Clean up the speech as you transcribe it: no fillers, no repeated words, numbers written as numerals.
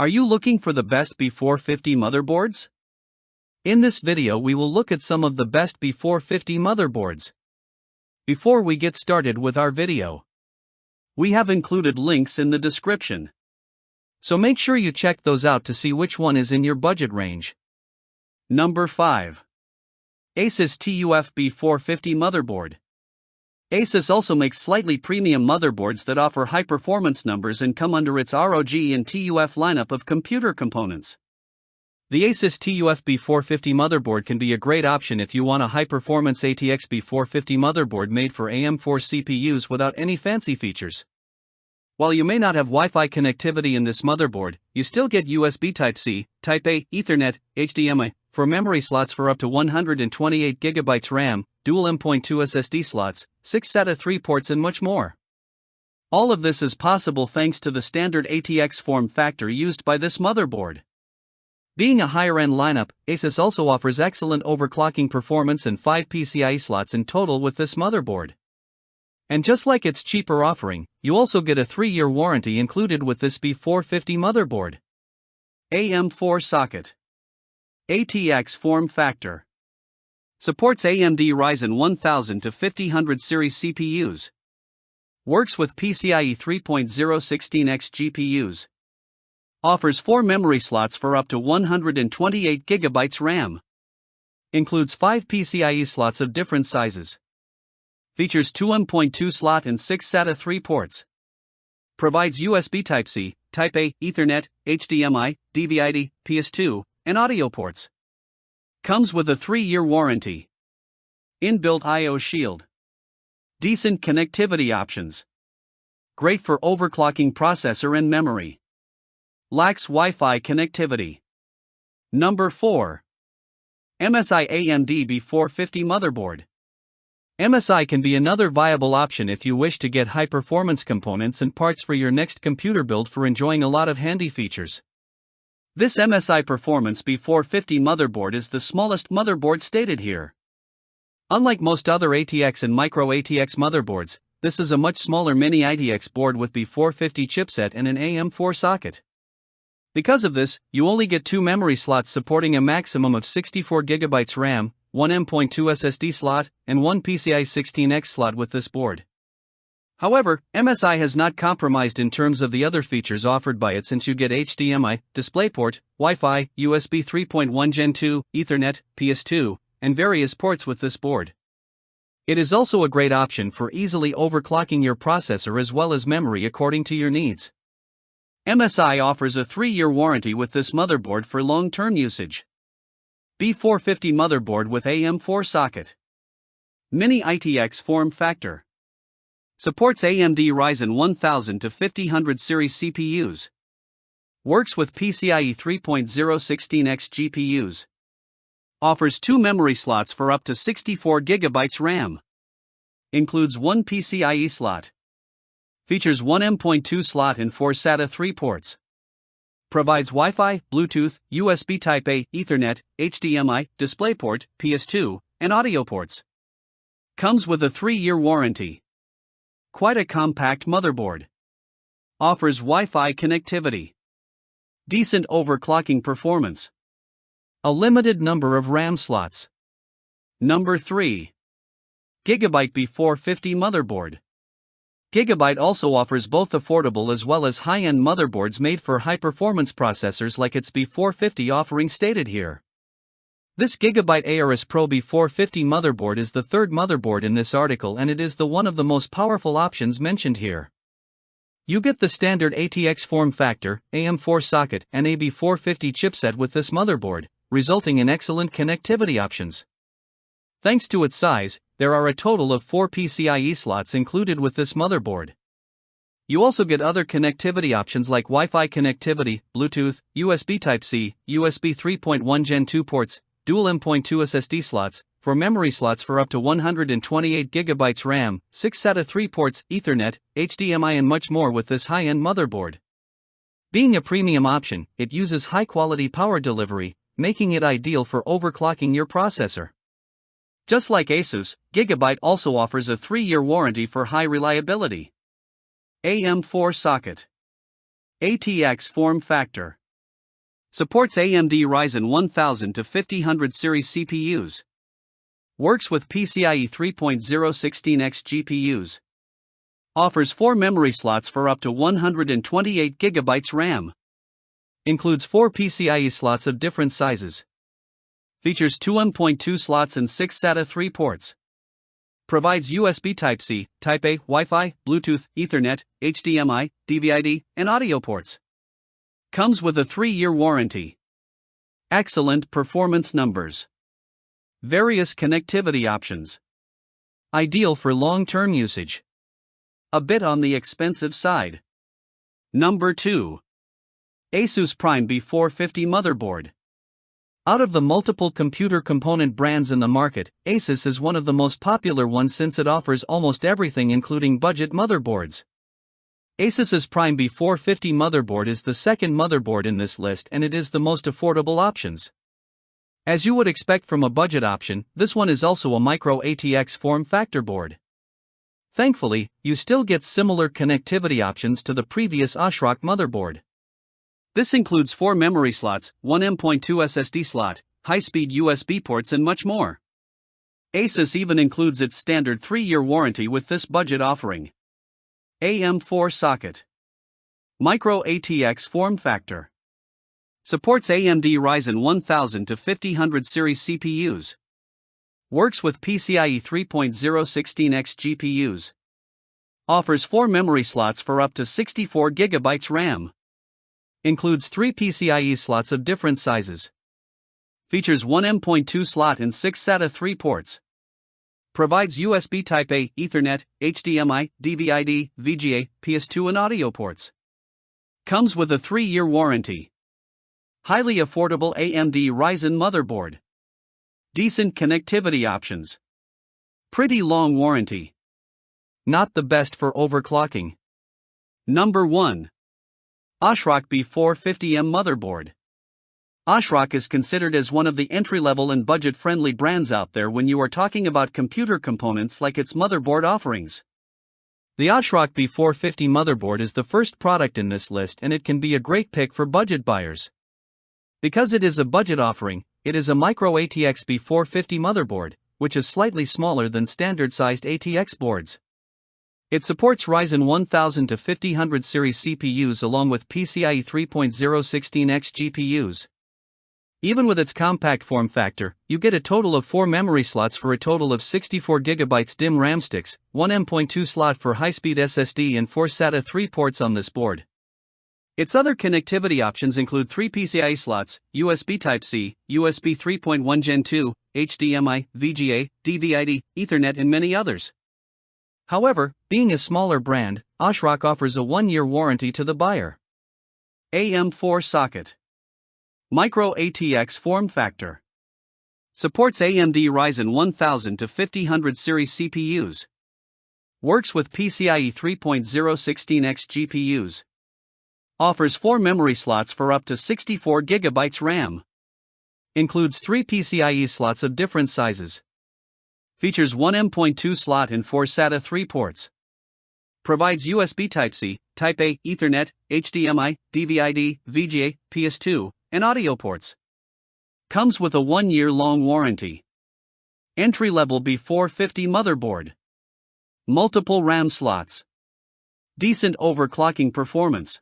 Are you looking for the best B450 motherboards? In this video we will look at some of the best B450 motherboards. Before we get started with our video, we have included links in the description. So make sure you check those out to see which one is in your budget range. Number 5. Asus TUF B450 Motherboard. Asus also makes slightly premium motherboards that offer high performance numbers and come under its ROG and TUF lineup of computer components. The Asus TUF B450 motherboard can be a great option if you want a high-performance ATX B450 motherboard made for AM4 CPUs without any fancy features. While you may not have Wi-Fi connectivity in this motherboard, you still get USB Type-C, Type-A, Ethernet, HDMI, for memory slots for up to 128GB RAM, dual M.2 SSD slots, 6 SATA 3 ports and much more. All of this is possible thanks to the standard ATX form factor used by this motherboard. Being a higher-end lineup, Asus also offers excellent overclocking performance and 5 PCIe slots in total with this motherboard. And just like its cheaper offering, you also get a 3-year warranty included with this B450 motherboard. AM4 socket. ATX form factor. Supports AMD Ryzen 1000 to 5000 series CPUs. Works with PCIe 3.0 16x GPUs. Offers 4 memory slots for up to 128GB RAM. Includes 5 PCIe slots of different sizes. Features 2 M.2 slot and 6 SATA 3 ports. Provides USB Type-C, Type-A, Ethernet, HDMI, DVI-D, PS2, and audio ports. Comes with a 3-year warranty. Inbuilt I/O shield. Decent connectivity options. Great for overclocking processor and memory. Lacks Wi-Fi connectivity. Number 4. MSI AMD B450 Motherboard. MSI can be another viable option if you wish to get high-performance components and parts for your next computer build for enjoying a lot of handy features. This MSI Performance B450 motherboard is the smallest motherboard stated here. Unlike most other ATX and micro ATX motherboards, this is a much smaller mini ITX board with B450 chipset and an AM4 socket. Because of this, you only get 2 memory slots supporting a maximum of 64GB RAM, 1 M.2 SSD slot, and 1 PCIe 16X slot with this board. However, MSI has not compromised in terms of the other features offered by it, since you get HDMI, DisplayPort, Wi-Fi, USB 3.1 Gen 2, Ethernet, PS2, and various ports with this board. It is also a great option for easily overclocking your processor as well as memory according to your needs. MSI offers a 3-year warranty with this motherboard for long-term usage. B450 motherboard with AM4 socket. Mini ITX form factor. Supports AMD Ryzen 1000 to 5000 series CPUs. Works with PCIe 3.0 16x GPUs. Offers 2 memory slots for up to 64GB RAM. Includes 1 PCIe slot. Features 1 M.2 slot and 4 SATA 3 ports. Provides Wi-Fi, Bluetooth, USB Type-A, Ethernet, HDMI, DisplayPort, PS2, and audio ports. Comes with a 3-year warranty. Quite a compact motherboard. Offers Wi-Fi connectivity. Decent overclocking performance. A limited number of RAM slots. Number 3. GIGABYTE B450 Motherboard. GIGABYTE also offers both affordable as well as high-end motherboards made for high-performance processors like its B450 offering stated here. This GIGABYTE Aorus Pro B450 motherboard is the third motherboard in this article, and it is one of the most powerful options mentioned here. You get the standard ATX form factor, AM4 socket, and a B450 chipset with this motherboard, resulting in excellent connectivity options. Thanks to its size, there are a total of 4 PCIe slots included with this motherboard. You also get other connectivity options like Wi-Fi connectivity, Bluetooth, USB Type-C, USB 3.1 Gen 2 ports, dual M.2 SSD slots, 4 memory slots for up to 128GB RAM, 6 SATA 3 ports, Ethernet, HDMI and much more with this high-end motherboard. Being a premium option, it uses high-quality power delivery, making it ideal for overclocking your processor. Just like Asus, GIGABYTE also offers a 3-year warranty for high reliability. AM4 socket. ATX form factor. Supports AMD Ryzen 1000 to 5000 series CPUs. Works with PCIe 3.0 16x GPUs. Offers 4 memory slots for up to 128 GB RAM. Includes 4 PCIe slots of different sizes. Features 2 M.2 slots and 6 SATA 3 ports. Provides USB Type-C, Type-A, Wi-Fi, Bluetooth, Ethernet, HDMI, DVI-D, and audio ports. Comes with a 3-year warranty. Excellent performance numbers. Various connectivity options. Ideal for long-term usage. A bit on the expensive side. Number 2. Asus Prime B450 Motherboard. Out of the multiple computer component brands in the market, Asus is one of the most popular ones since it offers almost everything including budget motherboards. Asus's Prime B450 motherboard is the second motherboard in this list and it is the most affordable options. As you would expect from a budget option, this one is also a micro ATX form factor board. Thankfully, you still get similar connectivity options to the previous ASRock motherboard. This includes 4 memory slots, 1 M.2 SSD slot, high-speed USB ports and much more. Asus even includes its standard 3-year warranty with this budget offering. AM4 socket. Micro ATX form factor. Supports AMD Ryzen 1000 to 5000 series CPUs. Works with PCIe 3.0 16x GPUs. Offers 4 memory slots for up to 64 GB RAM. Includes 3 PCIe slots of different sizes. Features 1 M.2 slot and 6 SATA 3 ports. Provides USB Type-A, Ethernet, HDMI, DVI-D, VGA, PS2 and audio ports. Comes with a 3-year warranty. Highly affordable AMD Ryzen motherboard. Decent connectivity options. Pretty long warranty. Not the best for overclocking. Number 1. ASRock B450M Motherboard. ASRock is considered as one of the entry-level and budget-friendly brands out there when you are talking about computer components like its motherboard offerings. The ASRock B450 motherboard is the first product in this list and it can be a great pick for budget buyers. Because it is a budget offering, it is a micro ATX B450 motherboard, which is slightly smaller than standard-sized ATX boards. It supports Ryzen 1000 to 5000 series CPUs along with PCIe 3.0 16x GPUs. Even with its compact form factor, you get a total of 4 memory slots for a total of 64 GB DIMM RAM sticks, 1 M.2 slot for high-speed SSD and 4 SATA 3 ports on this board. Its other connectivity options include 3 PCIe slots, USB Type-C, USB 3.1 Gen 2, HDMI, VGA, DVI-D, Ethernet and many others. However, being a smaller brand, ASRock offers a 1-year warranty to the buyer. AM4 socket. Micro ATX form factor. Supports AMD Ryzen 1000 to 5000 series CPUs. Works with PCIe 3.0 16x GPUs. Offers 4 memory slots for up to 64 GB RAM. Includes 3 PCIe slots of different sizes. Features 1 M.2 slot and 4 SATA 3 ports. Provides USB Type-C, Type-A, Ethernet, HDMI, DVI-D, VGA, PS2, and audio ports. Comes with a 1-year long warranty. Entry-level B450 motherboard. Multiple RAM slots. Decent overclocking performance.